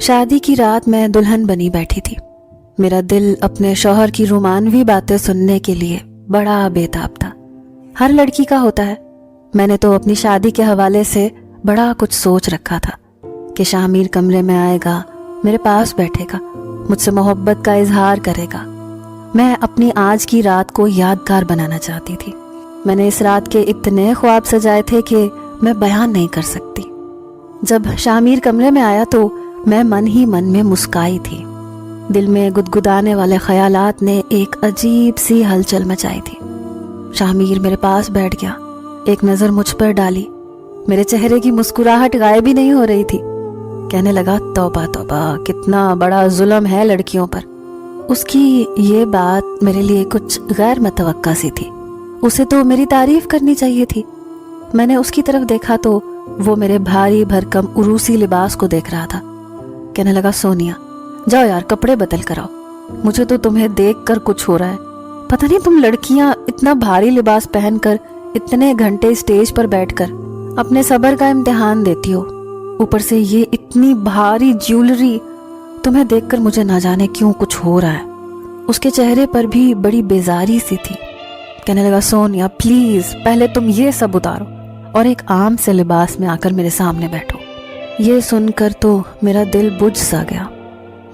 شادی کی رات میں دلہن بنی بیٹھی تھی۔ میرا دل اپنے شوہر کی رومانوی باتیں سننے کے لیے بڑا بےتاب تھا۔ ہر لڑکی کا ہوتا ہے۔ میں نے تو اپنی شادی کے حوالے سے بڑا کچھ سوچ رکھا تھا کہ شامیر کمرے میں آئے گا، میرے پاس بیٹھے گا، مجھ سے محبت کا اظہار کرے گا۔ میں اپنی آج کی رات کو یادگار بنانا چاہتی تھی۔ میں نے اس رات کے اتنے خواب سجائے تھے کہ میں بیان نہیں کر سکتی۔ جب شامیر کمرے میں آیا تو میں من ہی من میں مسکرائی تھی۔ دل میں گدگدانے والے خیالات نے ایک عجیب سی ہلچل مچائی تھی۔ شامیر میرے پاس بیٹھ گیا، ایک نظر مجھ پر ڈالی۔ میرے چہرے کی مسکراہٹ غائب ہی نہیں ہو رہی تھی۔ کہنے لگا، توبہ توبہ، کتنا بڑا ظلم ہے لڑکیوں پر۔ اس کی یہ بات میرے لیے کچھ غیر متوقع سی تھی۔ اسے تو میری تعریف کرنی چاہیے تھی۔ میں نے اس کی طرف دیکھا تو وہ میرے بھاری بھرکم عروسی لباس کو دیکھ رہا تھا۔ کہنے لگا، سونیا جاؤ یار، کپڑے بدل کر آؤ، مجھے تو تمہیں دیکھ کر کچھ ہو رہا ہے۔ پتہ نہیں تم لڑکیاں اتنا بھاری لباس پہن کر اتنے گھنٹے اسٹیج پر بیٹھ کر اپنے صبر کا امتحان دیتی ہو، اوپر سے یہ اتنی بھاری جیولری، تمہیں دیکھ کر مجھے نہ جانے کیوں کچھ ہو رہا ہے۔ اس کے چہرے پر بھی بڑی بیزاری سی تھی۔ کہنے لگا، سونیا پلیز پہلے تم یہ سب اتارو اور ایک عام سے لباس میں آ کر میرے سامنے بیٹھو۔ یہ سن کر تو میرا دل بجھ سا گیا۔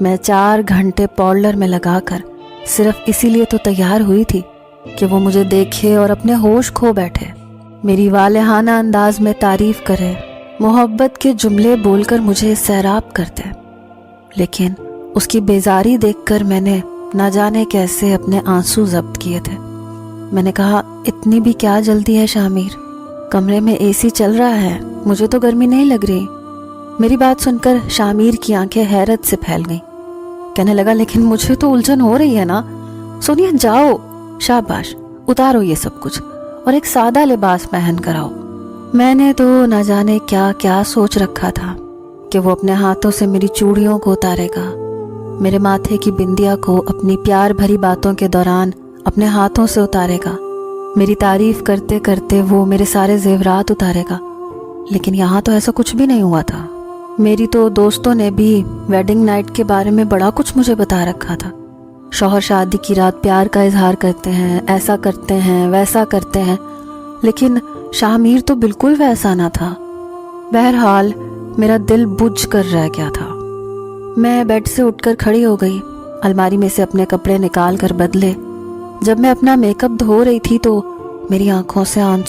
میں 4 گھنٹے پارلر میں لگا کر صرف اسی لیے تو تیار ہوئی تھی کہ وہ مجھے دیکھے اور اپنے ہوش کھو بیٹھے، میری والہانہ انداز میں تعریف کرے، محبت کے جملے بول کر مجھے سیراب کرتے۔ لیکن اس کی بیزاری دیکھ کر میں نے نہ جانے کیسے اپنے آنسو ضبط کیے تھے۔ میں نے کہا، اتنی بھی کیا جلدی ہے شامیر، کمرے میں اے سی چل رہا ہے، مجھے تو گرمی نہیں لگ رہی۔ میری بات سن کر شامیر کی آنکھیں حیرت سے پھیل گئیں۔ کہنے لگا، لیکن مجھے تو الجھن ہو رہی ہے نا۔ سونیا جاؤ، شاباش، اتارو یہ سب کچھ اور ایک سادہ لباس پہن کر آؤ۔ میں نے تو نہ جانے کیا کیا سوچ رکھا تھا کہ وہ اپنے ہاتھوں سے میری چوڑیوں کو اتارے گا، میرے ماتھے کی بندیا کو اپنی پیار بھری باتوں کے دوران اپنے ہاتھوں سے اتارے گا، میری تعریف کرتے کرتے وہ میرے سارے زیورات اتارے گا۔ لیکن یہاں تو ایسا کچھ بھی نہیں ہوا تھا۔ میری تو دوستوں نے بھی ویڈنگ نائٹ کے بارے میں بڑا کچھ مجھے بتا رکھا تھا۔ شوہر شادی کی رات پیار کا اظہار کرتے ہیں، ایسا کرتے ہیں، ویسا کرتے ہیں، لیکن شامیر تو بالکل ویسا نہ تھا۔ بہرحال میرا دل بجھ کر رہ گیا تھا۔ میں بیڈ سے اٹھ کر کھڑی ہو گئی، الماری میں سے اپنے کپڑے نکال کر بدلے۔ جب میں اپنا میک اپ دھو رہی تھی تو میری آنکھوں سے آنسو